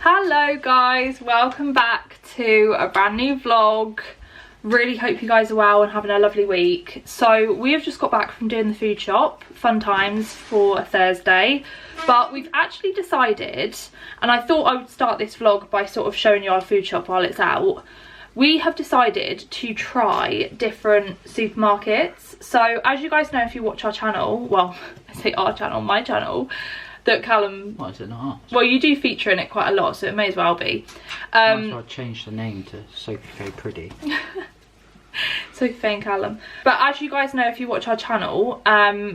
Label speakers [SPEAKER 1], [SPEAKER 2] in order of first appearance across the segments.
[SPEAKER 1] Hello guys, welcome back to a brand new vlog. Really hope you guys are well and having a lovely week. So we have just got back from doing the food shop, fun times for a Thursday, but we've actually decided, and I thought I would start this vlog by sort of showing you our food shop while it's out. We have decided to try different supermarkets. So as you guys know, if you watch our channel, well, I say our channel, my channel, that Callum...
[SPEAKER 2] Why is it not ours?
[SPEAKER 1] Well, you do feature in it quite a lot, so it may as well be.
[SPEAKER 2] Might as well change the name to Sophie Faye Pretty.
[SPEAKER 1] Sophie Faye and Callum. But as you guys know, if you watch our channel,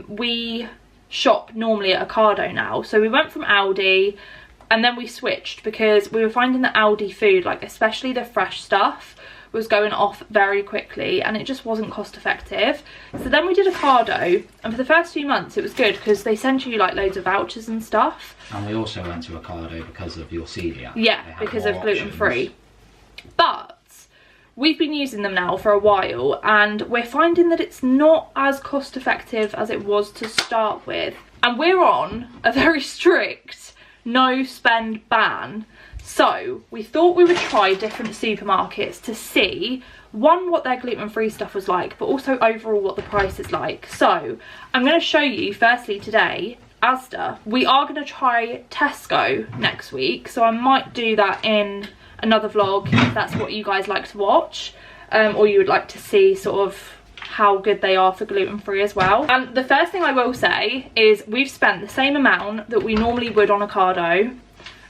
[SPEAKER 1] we shop normally at Ocado now. So we went from Aldi, and then we switched because we were finding that Aldi food, like especially the fresh stuff, was going off very quickly and it just wasn't cost effective. So then we did Ocado, and for the first few months it was good because they send you like loads of vouchers and stuff.
[SPEAKER 2] And we also went to Ocado because of your celiac.
[SPEAKER 1] Yeah, because of gluten free. But we've been using them now for a while and we're finding that it's not as cost effective as it was to start with. And we're on a very strict no spend ban. So we thought we would try different supermarkets to see, one, what their gluten-free stuff was like, but also overall what the price is like. So I'm going to show you firstly today Asda. We are going to try Tesco next week, so I might do that in another vlog if that's what you guys like to watch, or you would like to see sort of how good they are for gluten-free as well. And the first thing I will say is we've spent the same amount that we normally would on Ocado,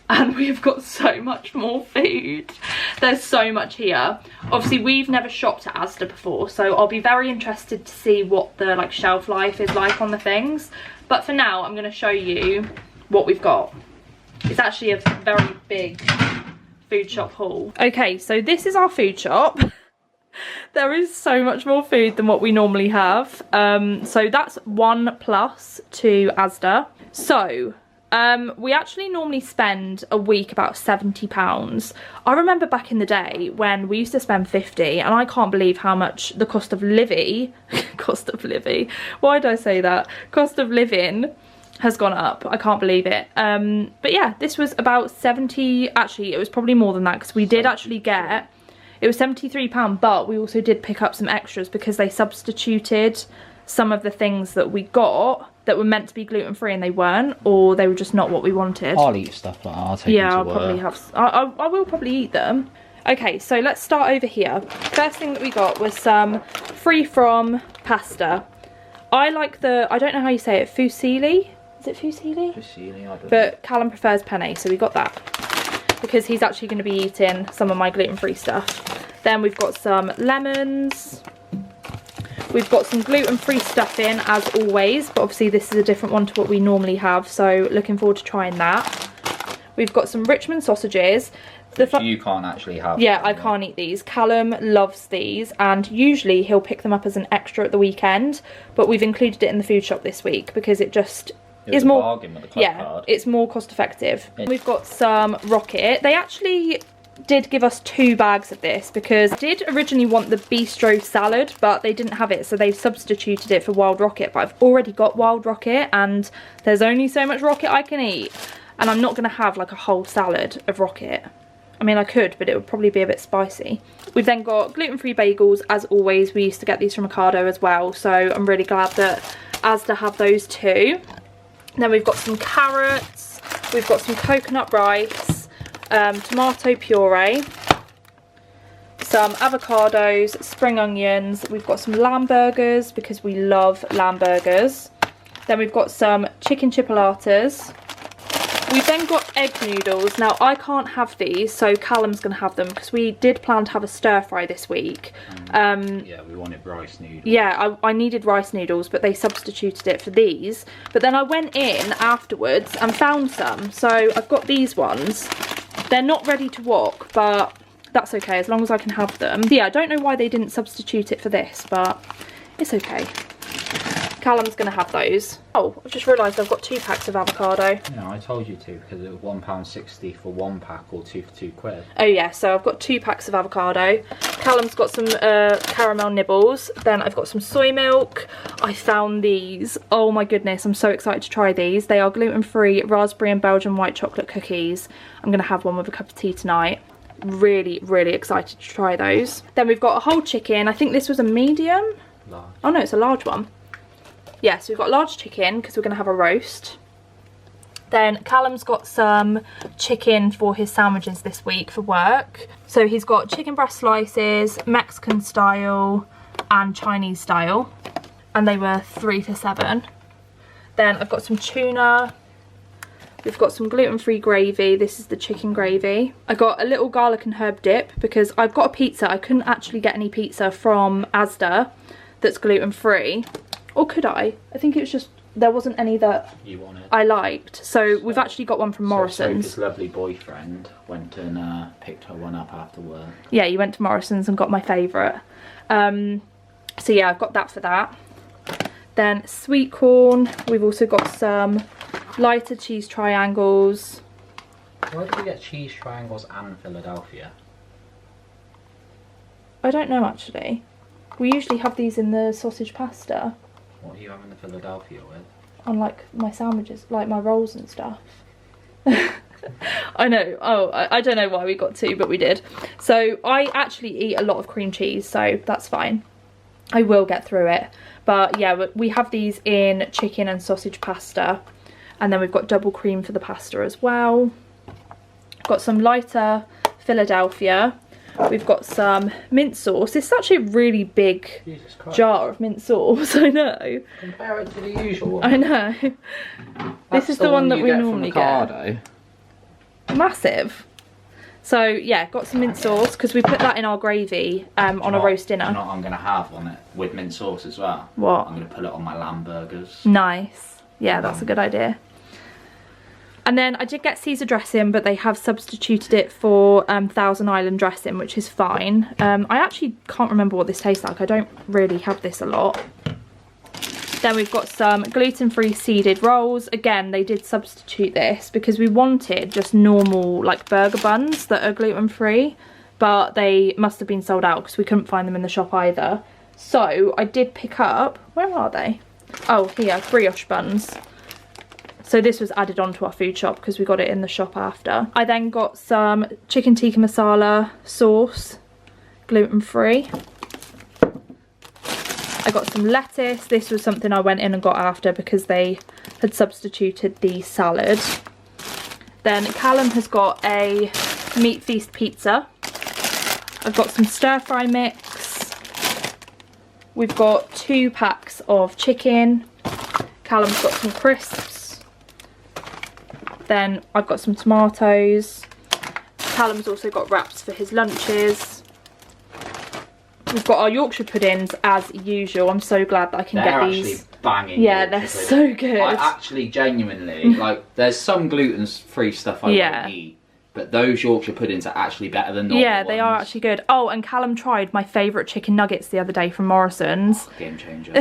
[SPEAKER 1] and we've got so much more food. There's so much here. Obviously we've never shopped at Asda before, so I'll be very interested to see what the like shelf life is like on the things. But for now I'm going to show you what we've got. It's actually a very big food shop haul. Okay, so this is our food shop. There is so much more food than what we normally have. So that's 1+ to Asda. So we actually normally spend a week about £70. I remember back in the day when we used to spend 50, and I can't believe how much the cost of living why did I say that? Cost of living has gone up. I can't believe it. But yeah, this was about 70. Actually, it was probably more than that because we did actually get, it was £73, but we also did pick up some extras because they substituted some of the things that we got that were meant to be gluten-free and they weren't, or they were just not what we wanted.
[SPEAKER 2] I'll eat stuff like that. I'll take
[SPEAKER 1] yeah,
[SPEAKER 2] them to
[SPEAKER 1] I'll
[SPEAKER 2] work.
[SPEAKER 1] probably have, I will probably eat them. Okay, so let's start over here. First thing that we got was some free from pasta. I like the, I don't know how you say it, fusilli? Is it fusilli?
[SPEAKER 2] Fusilli, I believe.
[SPEAKER 1] But Callum prefers penne, so we got that because he's actually going to be eating some of my gluten-free stuff. Then we've got some lemons. We've got some gluten-free stuff in, as always, but obviously this is a different one to what we normally have, so looking forward to trying that. We've got some Richmond sausages.
[SPEAKER 2] You can't actually have
[SPEAKER 1] yeah,
[SPEAKER 2] them,
[SPEAKER 1] I can't eat these. Callum loves these, and usually he'll pick them up as an extra at the weekend, but we've included it in the food shop this week because it just is more,
[SPEAKER 2] bargain with the club card.
[SPEAKER 1] It's more cost effective. We've got some Rocket. They actually did give us 2 bags of this because I did originally want the bistro salad, but they didn't have it, so they've substituted it for Wild Rocket. But I've already got Wild Rocket and there's only so much Rocket I can eat, and I'm not going to have like a whole salad of Rocket. I mean, I could, but it would probably be a bit spicy. We've then got gluten-free bagels. As always, we used to get these from Ocado as well, so I'm really glad that Asda have those too. Then we've got some carrots, we've got some coconut rice, tomato puree, some avocados, spring onions. We've got some lamb burgers because we love lamb burgers. Then we've got some chicken chipolatas. We've then got egg noodles. Now I can't have these, so Callum's going to have them because we did plan to have a stir fry this week.
[SPEAKER 2] Yeah, we wanted rice noodles.
[SPEAKER 1] Yeah, I needed rice noodles, but they substituted it for these. But then I went in afterwards and found some, so I've got these ones. They're not ready to wok, but that's okay as long as I can have them. Yeah, I don't know why they didn't substitute it for this, but it's okay. Callum's going to have those. Oh, I've just realised I've got 2 packs of avocado.
[SPEAKER 2] No, I told you to because it was £1.60 for 1 pack or 2 for £2.
[SPEAKER 1] Oh yeah, so I've got 2 packs of avocado. Callum's got some caramel nibbles. Then I've got some soy milk. I found these. Oh my goodness, I'm so excited to try these. They are gluten-free raspberry and Belgian white chocolate cookies. I'm going to have one with a cup of tea tonight. Really, really excited to try those. Then we've got a whole chicken. I think this was a medium.
[SPEAKER 2] Large.
[SPEAKER 1] Oh no, it's a large one. Yeah, so we've got large chicken because we're going to have a roast. Then Callum's got some chicken for his sandwiches this week for work. So he's got chicken breast slices, Mexican style and Chinese style. And they were 3 for £7. Then I've got some tuna. We've got some gluten-free gravy. This is the chicken gravy. I got a little garlic and herb dip because I've got a pizza. I couldn't actually get any pizza from Asda that's gluten-free. Or could I? I think it was just, there wasn't any that
[SPEAKER 2] you wanted.
[SPEAKER 1] I liked. So we've actually got one from Morrison's.
[SPEAKER 2] Sophie's lovely boyfriend went and picked her one up after work.
[SPEAKER 1] Yeah, you went to Morrison's and got my favourite. So yeah, I've got that for that. Then sweet corn. We've also got some lighter cheese triangles.
[SPEAKER 2] Why did we get cheese triangles and Philadelphia?
[SPEAKER 1] I don't know actually. We usually have these in the sausage pasta.
[SPEAKER 2] What are you having the Philadelphia with?
[SPEAKER 1] On like my sandwiches, like my rolls and stuff. I know. Oh, I don't know why we got 2, but we did. So I actually eat a lot of cream cheese, so that's fine. I will get through it. But yeah, we have these in chicken and sausage pasta. And then we've got double cream for the pasta as well. Got some lighter Philadelphia. We've got some mint sauce. This is actually a really big jar of mint sauce, I know.
[SPEAKER 2] Compare it to the usual one.
[SPEAKER 1] I know. This is the one that we normally get. Massive. So yeah, got some mint sauce because we put that in our gravy on a roast dinner.
[SPEAKER 2] You know what I'm going to have on it with mint sauce as well?
[SPEAKER 1] What?
[SPEAKER 2] I'm going to put it on my lamb burgers.
[SPEAKER 1] Nice. Yeah, that's a good idea. And then I did get Caesar dressing, but they have substituted it for Thousand Island dressing, which is fine. I actually can't remember what this tastes like. I don't really have this a lot. Then we've got some gluten-free seeded rolls. Again, they did substitute this because we wanted just normal like burger buns that are gluten-free, but they must have been sold out because we couldn't find them in the shop either. So I did pick up, where are they? Oh, here, brioche buns. So this was added on to our food shop because we got it in the shop after. I then got some chicken tikka masala sauce, gluten-free. I got some lettuce. This was something I went in and got after because they had substituted the salad. Then Callum has got a meat feast pizza. I've got some stir fry mix. We've got 2 packs of chicken. Callum's got some crisps. Then I've got some tomatoes. Callum's also got wraps for his lunches. We've got our Yorkshire puddings as usual. I'm so glad that I can get these.
[SPEAKER 2] They're actually banging.
[SPEAKER 1] Yeah,
[SPEAKER 2] Yorkshire
[SPEAKER 1] they're
[SPEAKER 2] pudding.
[SPEAKER 1] so good.
[SPEAKER 2] I actually genuinely, like, there's some gluten-free stuff I won't eat, but those Yorkshire puddings are actually better than normal
[SPEAKER 1] Yeah, they are actually good. Oh, and Callum tried my favourite chicken nuggets the other day from Morrison's.
[SPEAKER 2] Oh, game changer.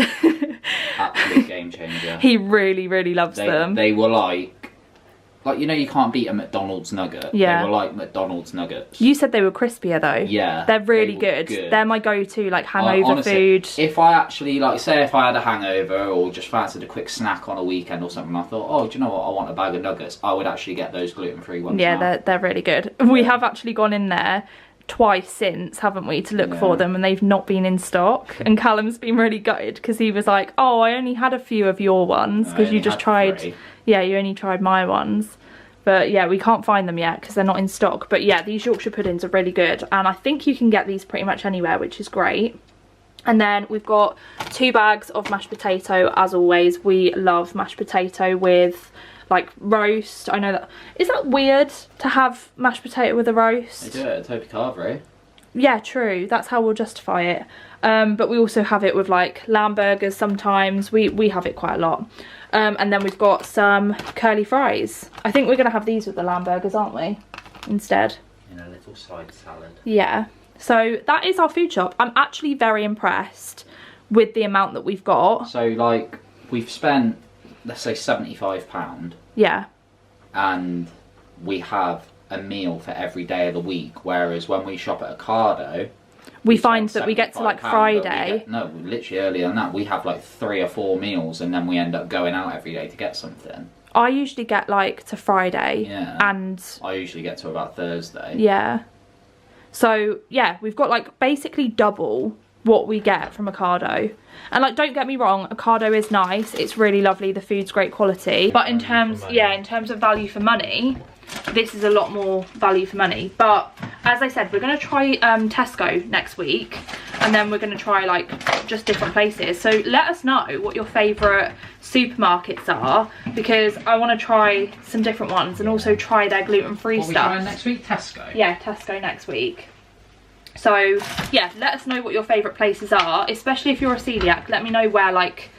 [SPEAKER 2] Absolute game changer.
[SPEAKER 1] He really, really loves them.
[SPEAKER 2] They were like, you know, you can't beat a McDonald's nugget.
[SPEAKER 1] Yeah.
[SPEAKER 2] They were like McDonald's nuggets.
[SPEAKER 1] You said they were crispier though.
[SPEAKER 2] Yeah.
[SPEAKER 1] They're really good. They're my go-to, like, hangover
[SPEAKER 2] honestly,
[SPEAKER 1] food.
[SPEAKER 2] If I actually, like, say if I had a hangover or just fancied a quick snack on a weekend or something, I thought, oh, do you know what, I want a bag of nuggets, I would actually get those gluten-free ones.
[SPEAKER 1] Yeah, they're really good. We have actually gone in there twice since, haven't we, to look for them, and they've not been in stock. And Callum's been really gutted because he was like, oh, I only had a few of your ones because you just tried
[SPEAKER 2] 3.
[SPEAKER 1] Yeah, you only tried my ones. But yeah, we can't find them yet because they're not in stock. But yeah, these Yorkshire puddings are really good, and I think you can get these pretty much anywhere, which is great. And then we've got 2 bags of mashed potato. As always, we love mashed potato with like roast. I know that, is that weird to have mashed potato with a roast?
[SPEAKER 2] They do it at Toby Carvery.
[SPEAKER 1] Yeah, true, that's how we'll justify it. But we also have it with like lamb burgers sometimes. We have it quite a lot. And then we've got some curly fries. I think we're gonna have these with the lamb burgers, aren't we, instead?
[SPEAKER 2] In a little side salad.
[SPEAKER 1] Yeah, so that is our food shop. I'm actually very impressed with the amount that we've got.
[SPEAKER 2] So, like, we've spent, let's say, £75,
[SPEAKER 1] Yeah.
[SPEAKER 2] and we have a meal for every day of the week. Whereas when we shop at Ocado,
[SPEAKER 1] we find that we get to like
[SPEAKER 2] £75,
[SPEAKER 1] Friday.
[SPEAKER 2] no, literally earlier than that, we have like 3 or 4 meals, and then we end up going out every day to get something.
[SPEAKER 1] I usually get like to Friday.
[SPEAKER 2] Yeah.
[SPEAKER 1] And
[SPEAKER 2] I usually get to about Thursday.
[SPEAKER 1] yeah. So yeah, we've got like basically double what we get from Ocado. And like, don't get me wrong, Ocado is nice, it's really lovely, the food's great quality, but in terms of value for money, this is a lot more value for money. But as I said, we're going to try Tesco next week, and then we're going to try like just different places. So let us know what your favourite supermarkets are, because I want to try some different ones and also try their gluten-free stuff.
[SPEAKER 2] What are we trying next week? Tesco?
[SPEAKER 1] Yeah, Tesco next week. So yeah, let us know what your favourite places are, especially if you're a celiac. Let me know where like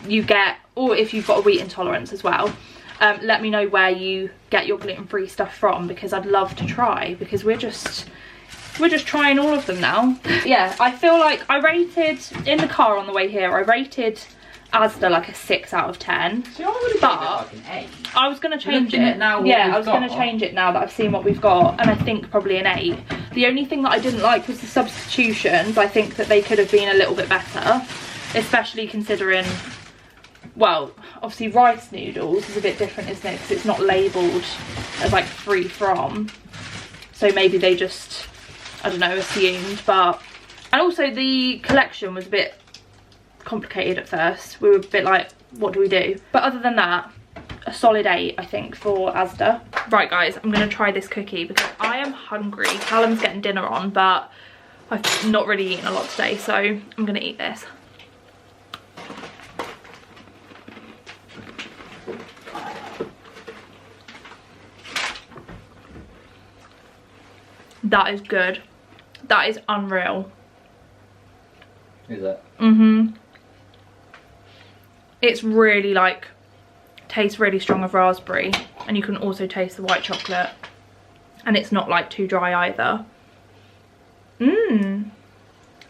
[SPEAKER 1] you get, or if you've got a wheat intolerance as well. Let me know where you get your gluten-free stuff from, because I'd love to try, because we're just trying all of them now. Yeah, I feel like I rated, in the car on the way here, I rated Asda like a 6 out of 10.
[SPEAKER 2] See, I would have given it like an 8.
[SPEAKER 1] I was going to change it.
[SPEAKER 2] Now
[SPEAKER 1] Yeah, I was going to change it now that I've seen what we've got, and I think probably an 8. The only thing that I didn't like was the substitutions. I think that they could have been a little bit better, especially considering, well, obviously rice noodles is a bit different, isn't it? Because it's not labelled as like free from. So maybe they just, I don't know, assumed. But, and also the collection was a bit complicated at first. We were a bit like, what do we do? But other than that, a solid 8, I think, for Asda. Right guys, I'm gonna try this cookie because I am hungry. Callum's getting dinner on, but I've not really eaten a lot today, so I'm gonna eat this. That is good. That is unreal.
[SPEAKER 2] Is it?
[SPEAKER 1] Mm-hmm. It's really like, tastes really strong of raspberry, and you can also taste the white chocolate, and it's not like too dry either. Mmm.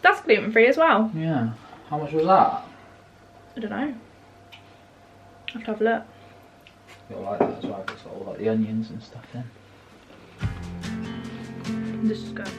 [SPEAKER 1] That's gluten free as well.
[SPEAKER 2] Yeah. How much was that?
[SPEAKER 1] I don't know. I have to have a look.
[SPEAKER 2] You'll like that as well, it's got all like the onions and stuff in.
[SPEAKER 1] This is good.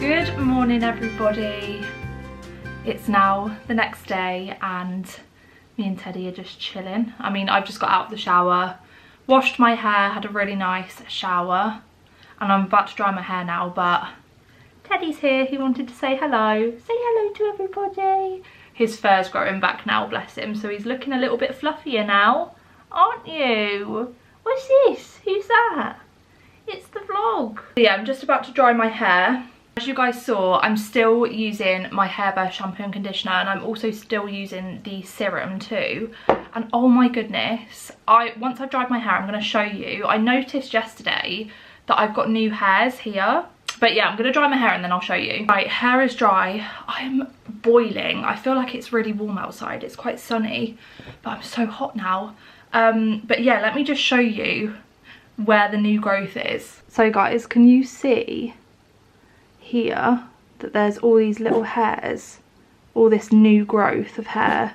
[SPEAKER 1] Good morning everybody. It's now the next day and me and Teddy are just chilling. I mean, I've just got out of the shower, washed my hair, had a really nice shower, and I'm about to dry my hair now, but Teddy's here. He wanted to say hello. Say hello to everybody. His fur's growing back now, bless him, so he's looking a little bit fluffier now, aren't you? What's this? Who's that? It's the vlog. Yeah, I'm just about to dry my hair. As you guys saw, I'm still using my Haircare shampoo and conditioner, and I'm also still using the serum too. And oh my goodness, once I've dried my hair, I'm going to show you. I noticed yesterday that I've got new hairs here. But yeah, I'm going to dry my hair and then I'll show you. Right, hair is dry. I'm boiling. I feel like it's really warm outside. It's quite sunny, but I'm so hot now. But yeah, let me just show you where the new growth is. So guys, can you see here that there's all these little hairs, all this new growth of hair?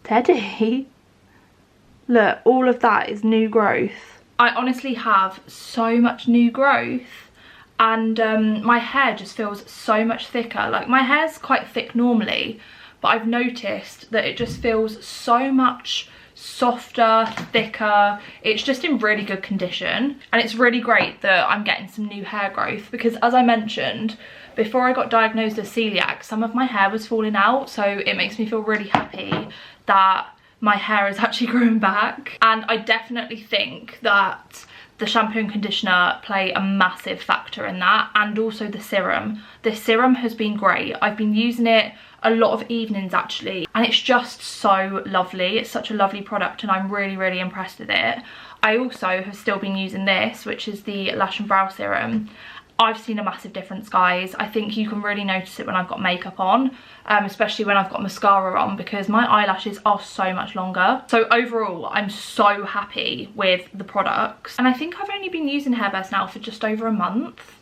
[SPEAKER 1] Teddy, look, all of that is new growth. I honestly have so much new growth, and my hair just feels so much thicker. Like, my hair's quite thick normally, but I've noticed that it just feels so much softer, thicker. It's just in really good condition, and it's really great that I'm getting some new hair growth, because as I mentioned before I got diagnosed as celiac, some of my hair was falling out, so it makes me feel really happy that my hair is actually growing back. And I definitely think that the shampoo and conditioner play a massive factor in that, and also the serum. The serum has been great. I've been using it a lot of evenings actually, and it's just so lovely. It's such a lovely product and I'm really, really impressed with it. I also have still been using this, which is the Lash and Brow Serum. I've seen a massive difference, guys. I think you can really notice it when I've got makeup on, especially when I've got mascara on, because my eyelashes are so much longer. So overall, I'm so happy with the products. And I think I've only been using Hairbest now for just over a month.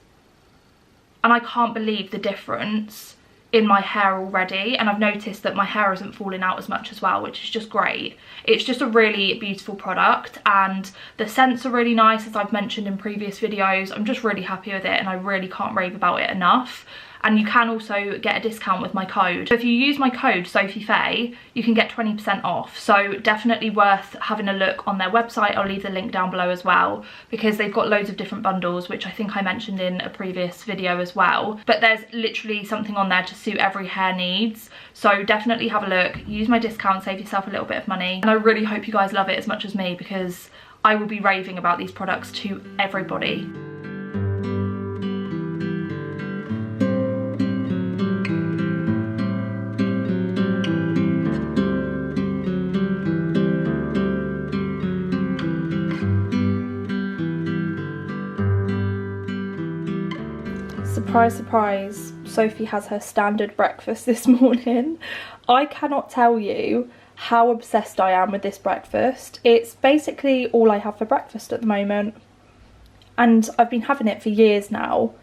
[SPEAKER 1] And I can't believe the difference in my hair already, and I've noticed that my hair isn't falling out as much as well, which is just great. It's just a really beautiful product, and the scents are really nice, as I've mentioned in previous videos. I'm just really happy with it and I really can't rave about it enough. And you can also get a discount with my code. So if you use my code Sophie Faye, you can get 20% off. So definitely worth having a look on their website. I'll leave the link down below as well, because they've got loads of different bundles, which I think I mentioned in a previous video as well. But there's literally something on there to suit every hair needs. So definitely have a look, use my discount, save yourself a little bit of money. And I really hope you guys love it as much as me, because I will be raving about these products to everybody. Surprise, surprise, Sophie has her standard breakfast this morning. I cannot tell you how obsessed I am with this breakfast. It's basically all I have for breakfast at the moment, and I've been having it for years now,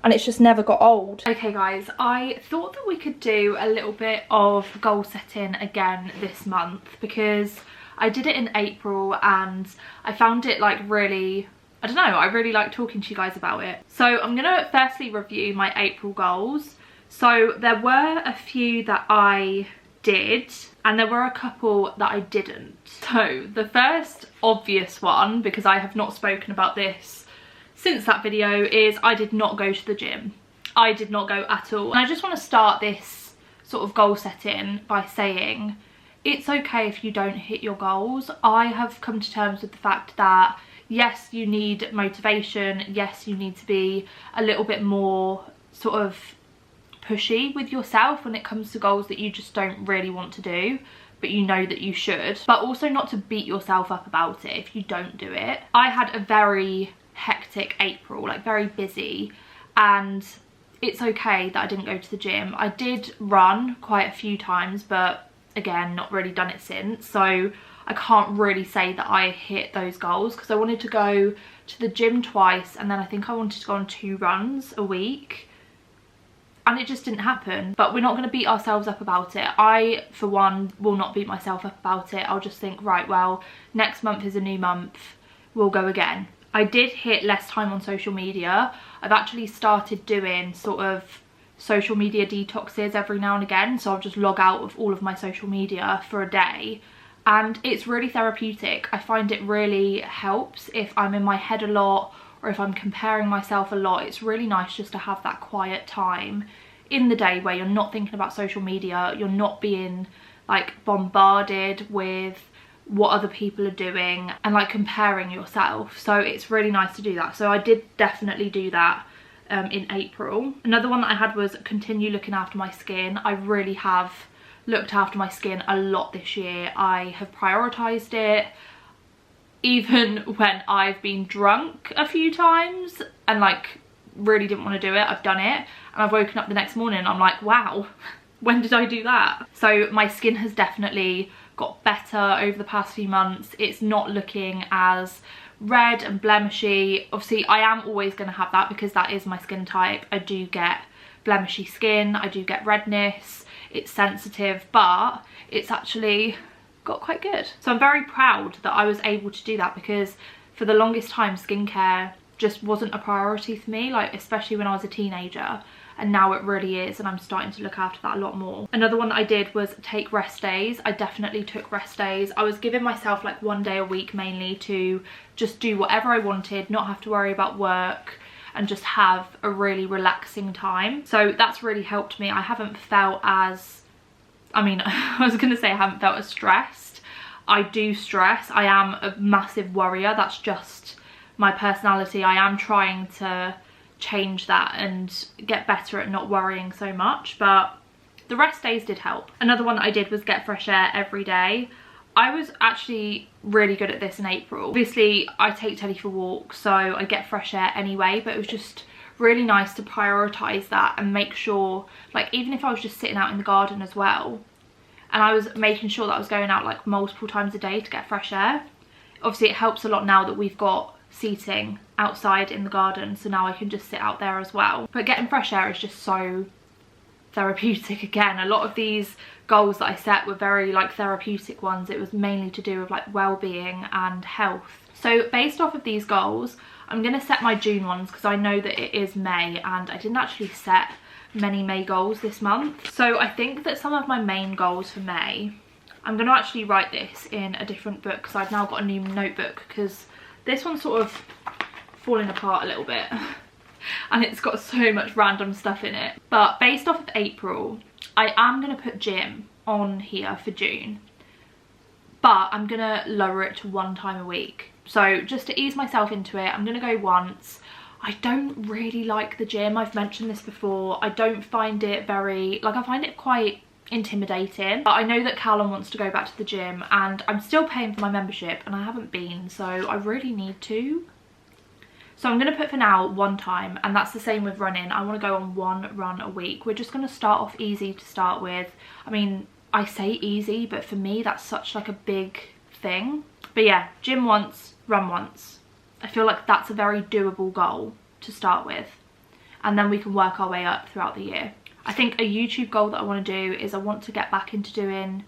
[SPEAKER 1] and it's just never got old. Okay guys, I thought that we could do a little bit of goal setting again this month, because I did it in April and I found it like really, I don't know, I really like talking to you guys about it. So I'm gonna firstly review my April goals. So there were a few that I did and there were a couple that I didn't. So the first obvious one, because I have not spoken about this since that video, is I did not go to the gym. I did not go at all. And I just want to start this sort of goal setting by saying it's okay if you don't hit your goals. I have come to terms with the fact that yes, you need motivation. Yes, you need to be a little bit more sort of pushy with yourself when it comes to goals that you just don't really want to do, but you know that you should. But also not to beat yourself up about it if you don't do it. I had a very hectic April, like very busy, and it's okay that I didn't go to the gym. I did run quite a few times, but again, not really done it since. So I can't really say that I hit those goals, because I wanted to go to the gym twice and then I think I wanted to go on 2 runs a week, and it just didn't happen. But we're not going to beat ourselves up about it. I, for one, will not beat myself up about it. I'll just think, right, well, next month is a new month, we'll go again. I did hit less time on social media. I've actually started doing sort of social media detoxes every now and again, so I'll just log out of all of my social media for a day. And it's really therapeutic. I find it really helps if I'm in my head a lot or if I'm comparing myself a lot. It's really nice just to have that quiet time in the day where you're not thinking about social media, you're not being like bombarded with what other people are doing and like comparing yourself. So it's really nice to do that. So I did definitely do that in April. Another one that I had was continue looking after my skin. I really have looked after my skin a lot this year. I have prioritised it, even when I've been drunk a few times and like really didn't want to do it. I've done it, and I've woken up the next morning and I'm like, wow, when did I do that? So my skin has definitely got better over the past few months. It's not looking as red and blemishy. Obviously I am always going to have that because that is my skin type. I do get blemishy skin, I do get redness, it's sensitive, but it's actually got quite good. So I'm very proud that I was able to do that, because for the longest time skincare just wasn't a priority for me, like especially when I was a teenager, and now it really is, and I'm starting to look after that a lot more. Another one that I did was take rest days. I definitely took rest days. I was giving myself like 1 day a week mainly to just do whatever I wanted, not have to worry about work, and just have a really relaxing time. So that's really helped me. I haven't felt as, I mean, I was gonna say I haven't felt as stressed. I do stress. I am a massive worrier. That's just my personality, I am trying to change that and get better at not worrying so much, but the rest days did help. Another one that I did was get fresh air every day. I was actually really good at this in April. Obviously I take Teddy for walks, so I get fresh air anyway, but it was just really nice to prioritise that and make sure, like, even if I was just sitting out in the garden as well, and I was making sure that I was going out like multiple times a day to get fresh air. Obviously it helps a lot now that we've got seating outside in the garden, so now I can just sit out there as well. But getting fresh air is just so therapeutic. Again, a lot of these goals that I set were very like therapeutic ones. It was mainly to do with like well-being and health. So based off of these goals, I'm going to set my June ones because I know that it is May and I didn't actually set many May goals this month. So I think that some of my main goals for May, I'm going to actually write this in a different book because I've now got a new notebook, because this one's sort of falling apart a little bit and it's got so much random stuff in it. But based off of April, I am going to put gym on here for June, but I'm going to lower it to 1 time a week. So just to ease myself into it, I'm going to go once. I don't really like the gym. I've mentioned this before. I don't find it very, like, I find it quite intimidating. But I know that Callum wants to go back to the gym and I'm still paying for my membership and I haven't been, so I really need to. So I'm going to put for now 1 time, and that's the same with running. I want to go on 1 run a week. We're just going to start off easy to start with. I mean, I say easy, but for me that's such like a big thing. But yeah, gym once, run once. I feel like that's a very doable goal to start with, and then we can work our way up throughout the year. I think a YouTube goal that I want to do is I want to get back into doing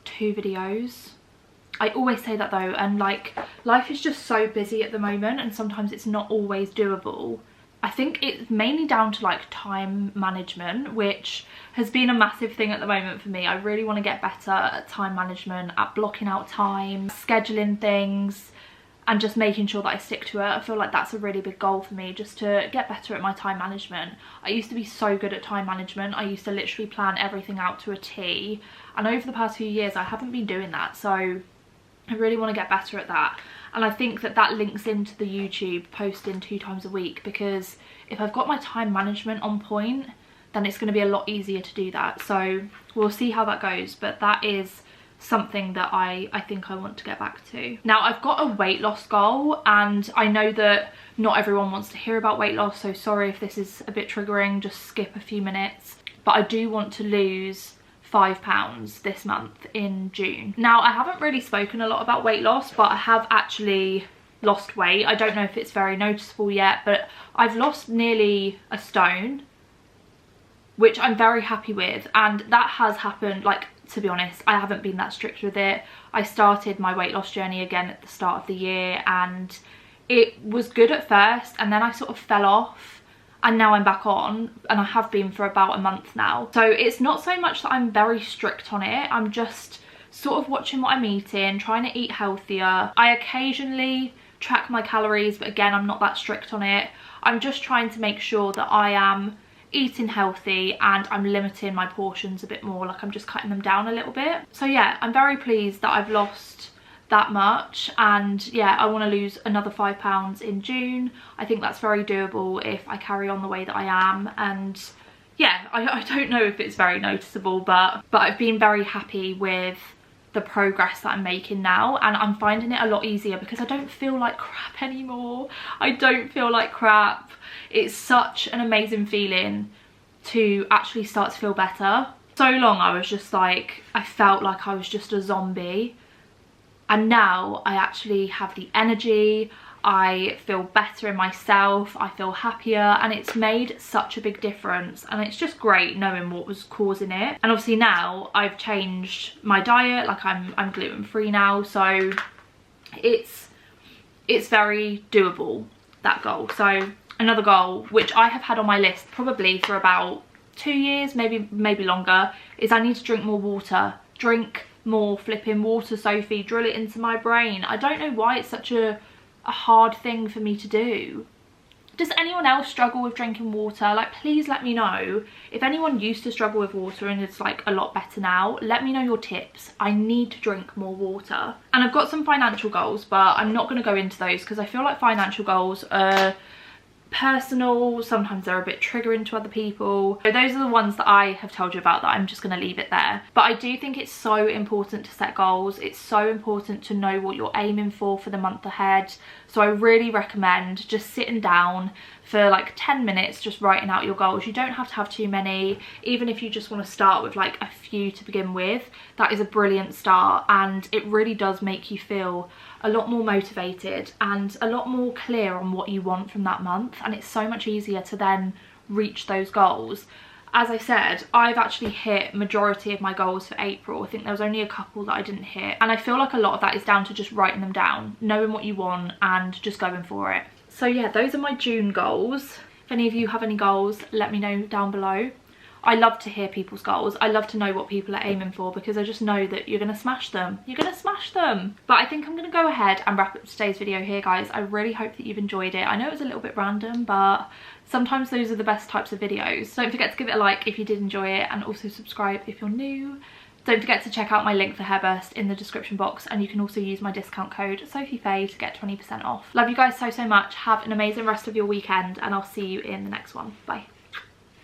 [SPEAKER 1] 2 videos. I always say that though, and like, life is just so busy at the moment and sometimes it's not always doable. I think it's mainly down to like time management, which has been a massive thing at the moment for me. I really want to get better at time management, at blocking out time, scheduling things, and just making sure that I stick to it. I feel like that's a really big goal for me, just to get better at my time management. I used to be so good at time management. I used to literally plan everything out to a T, and over the past few years I haven't been doing that, so I really want to get better at that. And I think that that links into the YouTube posting 2 times a week, because if I've got my time management on point, then it's going to be a lot easier to do that. So we'll see how that goes, but that is something that I think I want to get back to. Now I've got a weight loss goal, and I know that not everyone wants to hear about weight loss, so sorry if this is a bit triggering, just skip a few minutes. But I do want to lose 5 pounds this month in June. Now I haven't really spoken a lot about weight loss, but I have actually lost weight. I don't know if it's very noticeable yet, but I've lost nearly a stone, which I'm very happy with. And that has happened, like, to be honest, I haven't been that strict with it. I started my weight loss journey again at the start of the year and it was good at first, and then I sort of fell off, and now I'm back on, and I have been for about a month now. So it's not so much that I'm very strict on it, I'm just sort of watching what I'm eating, trying to eat healthier. I occasionally track my calories, but again, I'm not that strict on it. I'm just trying to make sure that I am eating healthy and I'm limiting my portions a bit more, like I'm just cutting them down a little bit. So yeah, I'm very pleased that I've lost that much, and yeah, I want to lose another 5 pounds in June. I think that's very doable if I carry on the way that I am, and yeah, I don't know if it's very noticeable, but I've been very happy with the progress that I'm making now, and I'm finding it a lot easier because I don't feel like crap anymore. I don't feel like crap. It's such an amazing feeling to actually start to feel better. So long I was just like, I felt like I was just a zombie, and now I actually have the energy, I feel better in myself, I feel happier, and it's made such a big difference, and it's just great knowing what was causing it. And obviously now I've changed my diet, like I'm gluten-free now, so it's very doable, that goal. So another goal which I have had on my list probably for about 2 years, maybe longer, is I need to drink more water. Drink more flipping water, Sophie, drill it into my brain. I don't know why it's such a hard thing for me to do. Does anyone else struggle with drinking water? Like, please let me know. If anyone used to struggle with water and it's like a lot better now, let me know your tips. I need to drink more water. And I've got some financial goals, but I'm not going to go into those because I feel like financial goals are personal. Sometimes they're a bit triggering to other people. So those are the ones that I have told you about that I'm just going to leave it there. But I do think it's so important to set goals. It's so important to know what you're aiming for the month ahead. So I really recommend just sitting down for like 10 minutes, just writing out your goals. You don't have to have too many. Even if you just want to start with like a few to begin with, that is a brilliant start, and it really does make you feel a lot more motivated and a lot more clear on what you want from that month, and it's so much easier to then reach those goals. As I said, I've actually hit majority of my goals for April. I think there was only a couple that I didn't hit, and I feel like a lot of that is down to just writing them down, knowing what you want and just going for it. So yeah, those are my June goals. If any of you have any goals, let me know down below. I love to hear people's goals. I love to know what people are aiming for, because I just know that you're going to smash them. You're going to smash them. But I think I'm going to go ahead and wrap up today's video here, guys. I really hope that you've enjoyed it. I know it was a little bit random, but sometimes those are the best types of videos. Don't forget to give it a like if you did enjoy it, and also subscribe if you're new. Don't forget to check out my link for Hairburst in the description box, and you can also use my discount code Sophie Faye to get 20% off. Love you guys so much. Have an amazing rest of your weekend, and I'll see you in the next one. Bye.